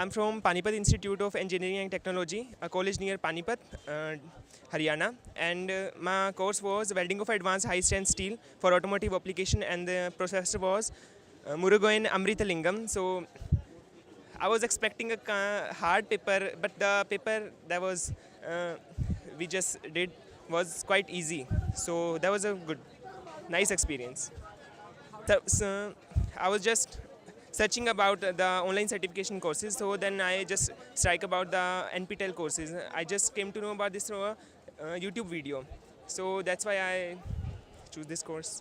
I'm from Panipat Institute of Engineering and Technology, a college near Panipat, Haryana. And my course was welding of advanced high-strength steel for automotive application, and the professor was Murugaon Amritalingam. So I was expecting a hard paper, but the paper that was we just did was quite easy. So that was a good, nice experience. So I was just searching about the online certification courses. So then I just strike about the NPTEL courses. I just came to know about this through a YouTube video. So that's why I choose this course.